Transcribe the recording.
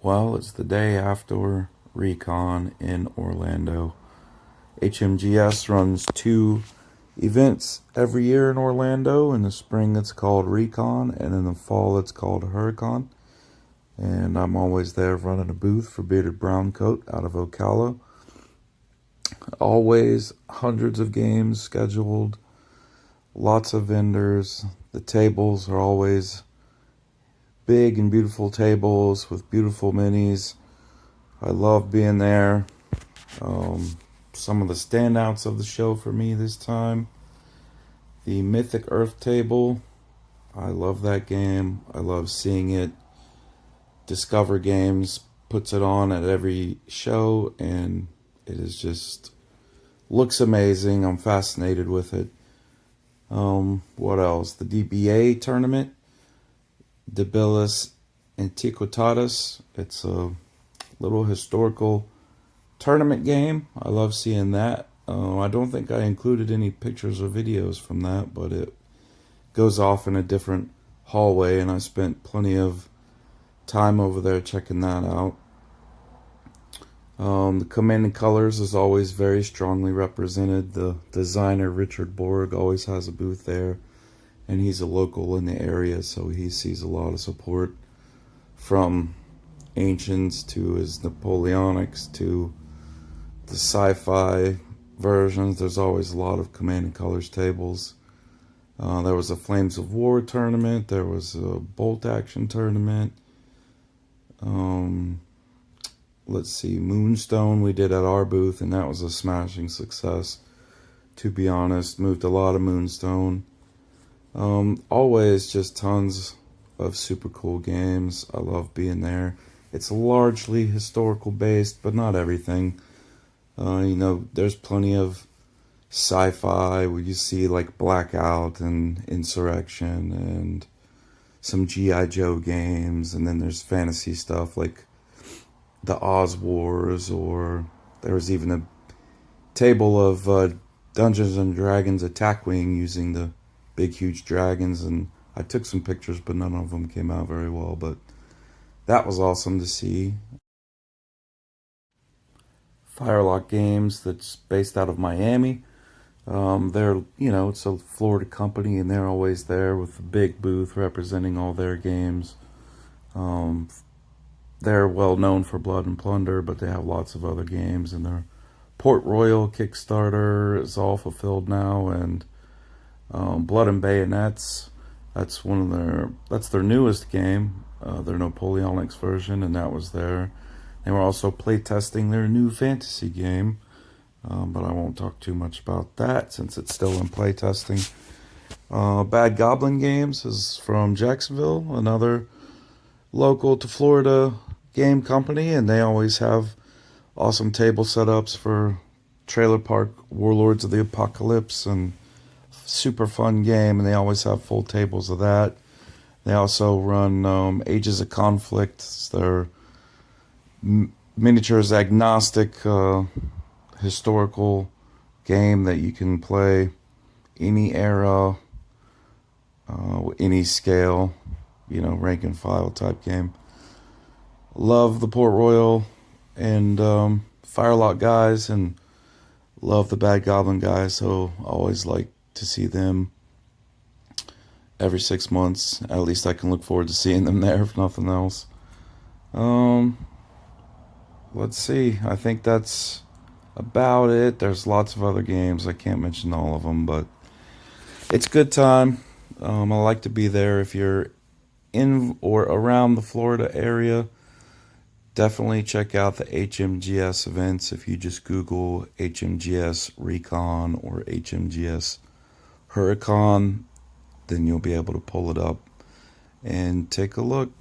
Well, it's the day after Recon in Orlando. HMGS runs two events every year in Orlando. In the spring, it's called Recon, and in the fall, it's called Huracan. And I'm always there running a booth for Bearded Browncoat out of Ocala. Always hundreds of games scheduled, lots of vendors. The tables are always big and beautiful tables with beautiful minis. I love being there. Some of the standouts of the show for me this time: the Mythic Earth table. I love that game. I love seeing it. Discover Games puts it on at every show, and it is just looks amazing. I'm fascinated with it. What else? The DBA tournament, Debilis Antiquitatis. It's a little historical tournament game. I love seeing that. I don't think I included any pictures or videos from that, but it goes off in a different hallway, and I spent plenty of time over there checking that out. The Commanding Colors is always very strongly represented. The designer Richard Borg always has a booth there, and he's a local in the area, so he sees a lot of support from Ancients to his Napoleonics to the sci-fi versions. There's always a lot of Commanding Colors tables. There was a Flames of War tournament. There was a Bolt Action tournament. Let's see, Moonstone we did at our booth, and that was a smashing success, to be honest. Moved a lot of Moonstone. Always just tons of super cool games. I love being there. It's largely historical based, but not everything. There's plenty of sci-fi where you see like Blackout and Insurrection and some G.I. Joe games, and then there's fantasy stuff like the Oz Wars, or there was even a table of Dungeons and Dragons Attack Wing using the big huge dragons, and I took some pictures, but none of them came out very well, but that was awesome to see. Firelock Games, that's based out of Miami. It's a Florida company, and they're always there with a big booth representing all their games. They're well known for Blood and Plunder, but they have lots of other games, and their Port Royal Kickstarter is all fulfilled now, and Blood and Bayonets, that's their newest game, their Napoleonics version, and that was there. They were also playtesting their new fantasy game, but I won't talk too much about that since it's still in playtesting. Bad Goblin Games is from Jacksonville, another local to Florida game company, and they always have awesome table setups for Trailer Park Warlords of the Apocalypse, and super fun game, and they always have full tables of that. They also run Ages of Conflict. It's their miniatures agnostic historical game that you can play any era, any scale, rank and file type game. Love the Port Royal and Firelock guys, and love the Bad Goblin guys, so I always like to see them every 6 months. At least I can look forward to seeing them there, if nothing else. Let's see. I think that's about it. There's lots of other games. I can't mention all of them, but it's a good time. I like to be there. If you're in or around the Florida area, definitely check out the HMGS events. If you just Google HMGS Recon or HMGS Huracan, then you'll be able to pull it up and take a look.